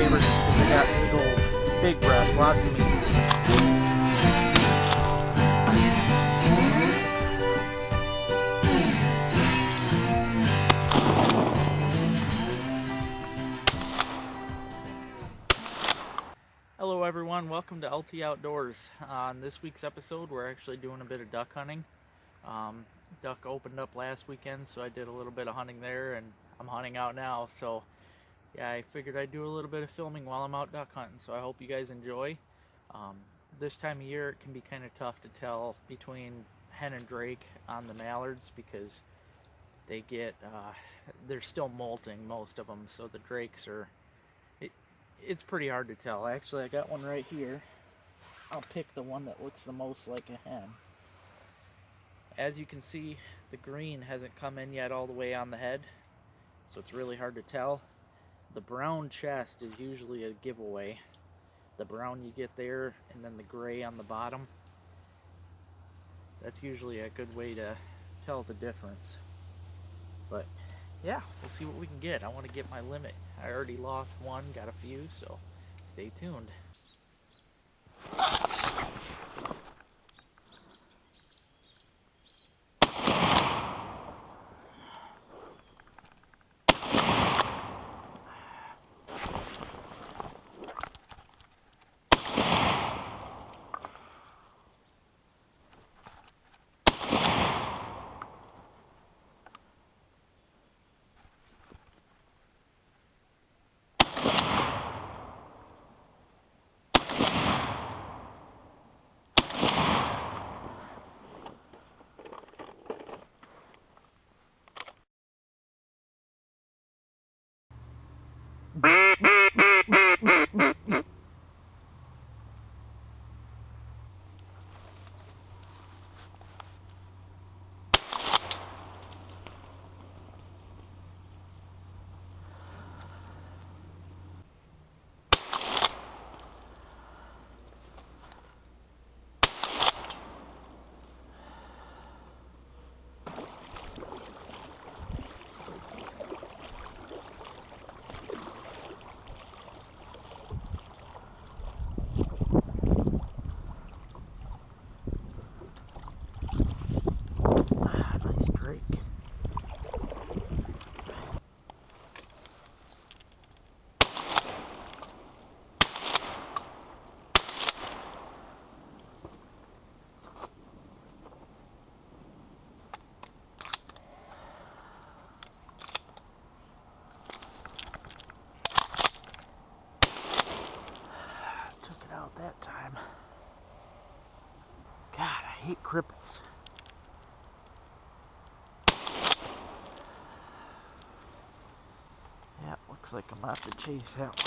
favorites because they got big breasts, lots of meat. Hello everyone, welcome to LT Outdoors. On this week's episode we're actually doing a bit of duck hunting. Duck opened up last weekend, so I did a little bit of hunting there, and I'm hunting out now, so yeah, I figured I'd do a little bit of filming while I'm out duck hunting, so I hope you guys enjoy. This time of year it can be kind of tough to tell between hen and drake on the mallards because they get, they're still molting, most of them, so the drakes are, it's pretty hard to tell. Actually, I got one right here. I'll pick the one that looks the most like a hen. As you can see, the green hasn't come in yet all the way on the head, so it's really hard to tell. The brown chest is usually a giveaway. The brown you get there, and then the gray on the bottom. That's usually a good way to tell the difference. But yeah, we'll see what we can get. I want to get my limit. I already lost one, got a few, so stay tuned. That time. God, I hate cripples. Yeah, looks like I'm gonna have to chase that one.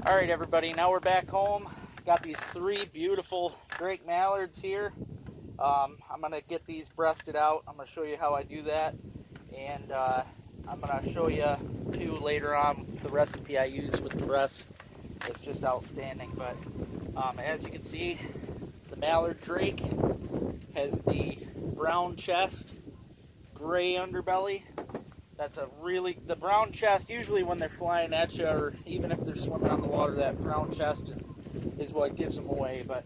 Alright everybody, now we're back home. Got these three beautiful drake mallards here. I'm going to get these breasted out. I'm going to show you how I do that. And I'm going to show you too later on the recipe I use with the breast. It's just outstanding. But as you can see, the mallard drake has the brown chest, gray underbelly. That's a really, the brown chest, usually when they're flying at you, or even if they're swimming on the water, that brown chest is what gives them away. But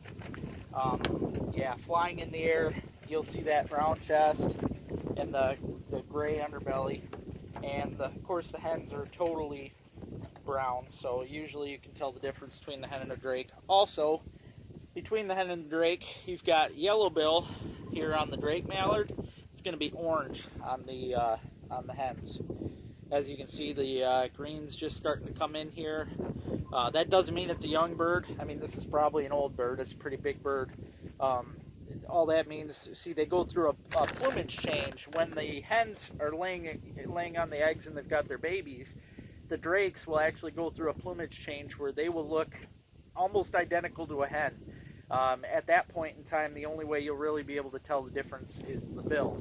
yeah, flying in the air, you'll see that brown chest and the gray underbelly. And of course the hens are totally brown, so usually you can tell the difference between the hen and a drake. Also, between the hen and the drake, you've got yellow bill here on the drake mallard. It's going to be orange on the hens. As you can see, the green's just starting to come in here. That doesn't mean it's a young bird. I mean, this is probably an old bird. It's a pretty big bird. All that means, see, they go through a plumage change. When the hens are laying on the eggs and they've got their babies, the drakes will actually go through a plumage change where they will look almost identical to a hen. At that point in time, the only way you'll really be able to tell the difference is the bill.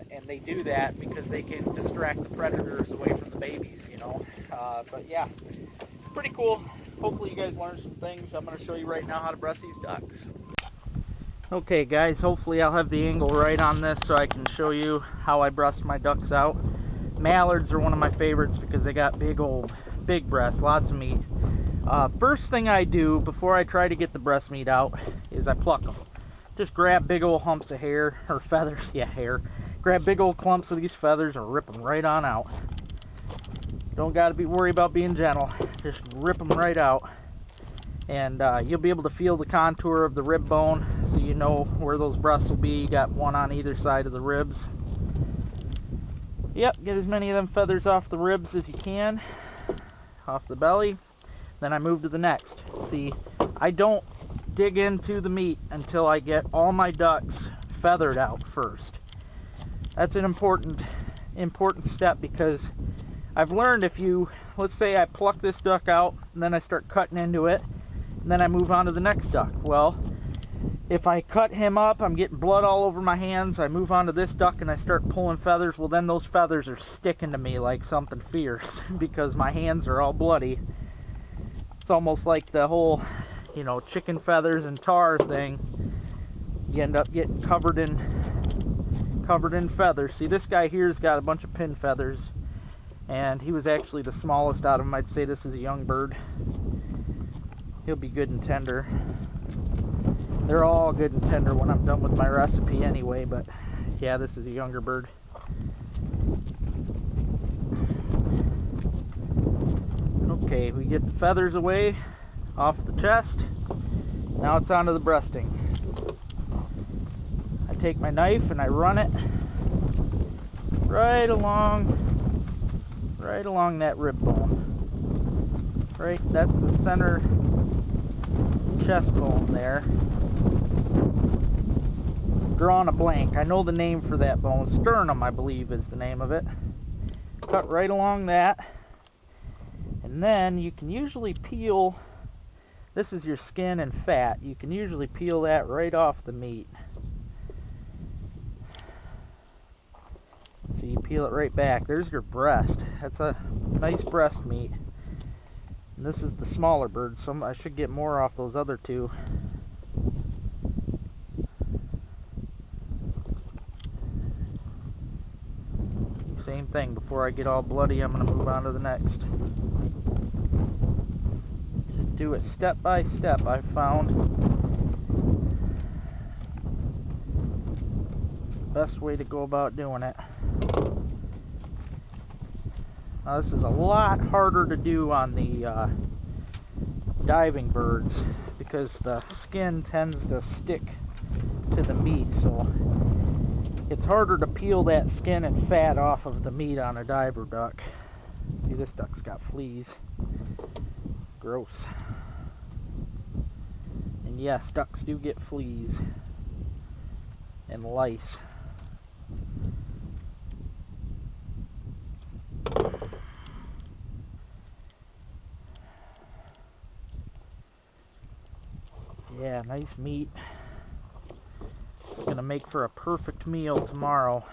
And they do that because they can distract the predators away from the babies, you know. But yeah, pretty cool. Hopefully you guys learned some things. I'm going to show you right now how to breast these ducks. Okay guys, hopefully I'll have the angle right on this so I can show you how I breast my ducks out. Mallards are one of my favorites because they got big breasts, lots of meat. First thing I do before I try to get the breast meat out is I pluck them. Just grab big old humps of hair, or feathers, yeah, hair. Grab big old clumps of these feathers and rip them right on out. Don't got to be worried about being gentle. Just rip them right out. And you'll be able to feel the contour of the rib bone, so you know where those breasts will be. You got one on either side of the ribs. Yep, get as many of them feathers off the ribs as you can, off the belly. Then I move to the next. See, I don't dig into the meat until I get all my ducks feathered out first. That's an important step, because I've learned if you, let's say I pluck this duck out and then I start cutting into it, and then I move on to the next duck. Well, if I cut him up, I'm getting blood all over my hands. I move on to this duck and I start pulling feathers. Well, then those feathers are sticking to me like something fierce because my hands are all bloody. It's almost like the whole, you know, chicken feathers and tar thing. You end up getting covered in feathers. See, this guy here's got a bunch of pin feathers, and he was actually the smallest out of them. I'd say this is a young bird. He'll be good and tender. They're all good and tender when I'm done with my recipe anyway, but yeah, this is a younger bird. Okay, we get the feathers away off the chest. Now it's on to the breasting. I take my knife and I run it right along that rib bone. Right, that's the center chest bone there. Drawing a blank. I know the name for that bone. Sternum, I believe, is the name of it. Cut right along that. And then you can usually peel, this is your skin and fat. You can usually peel that right off the meat. So you peel it right back. There's your breast. That's a nice breast meat. And this is the smaller bird, so I should get more off those other two. Same thing. Before I get all bloody, I'm going to move on to the next. Just do it step by step, I've found. It's the best way to go about doing it. Now, this is a lot harder to do on the diving birds because the skin tends to stick to the meat, so it's harder to peel that skin and fat off of the meat on a diver duck. See, this duck's got fleas. Gross. And yes, ducks do get fleas and lice. Yeah, nice meat. It's gonna make for a perfect meal tomorrow.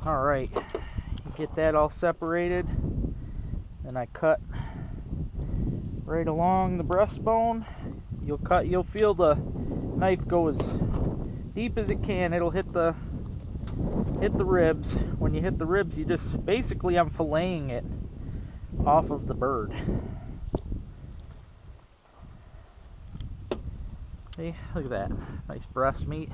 Alright, you get that all separated, then I cut right along the breastbone. You'll feel the knife go as deep as it can. It'll hit the ribs. When you hit the ribs, you just basically, I'm filleting it off of the bird. See, look at that. Nice breast meat.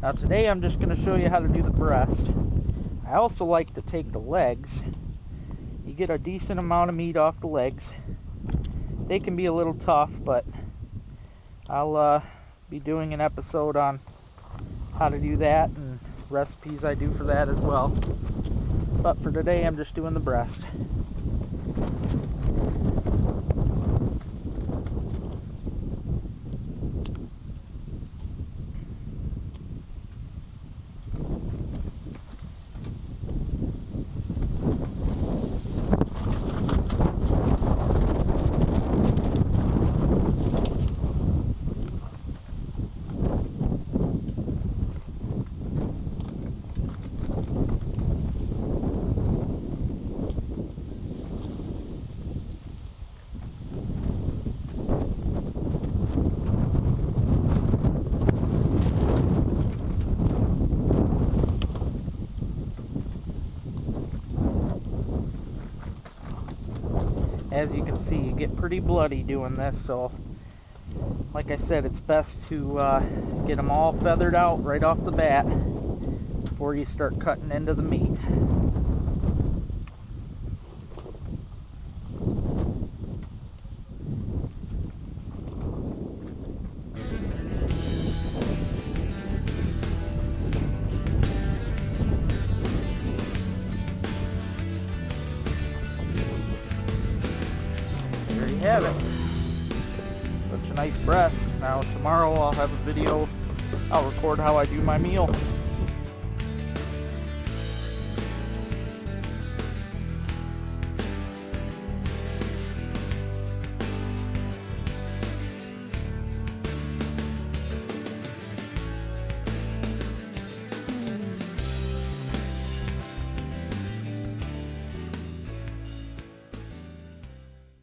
Now today I'm just going to show you how to do the breast. I also like to take the legs. You get a decent amount of meat off the legs. They can be a little tough, but I'll be doing an episode on how to do that and recipes I do for that as well. But for today I'm just doing the breast. As you can see, you get pretty bloody doing this, so like I said, it's best to get them all feathered out right off the bat before you start cutting into the meat. There you have it. Such a nice breast. Now tomorrow I'll have a video. I'll record how I do my meal.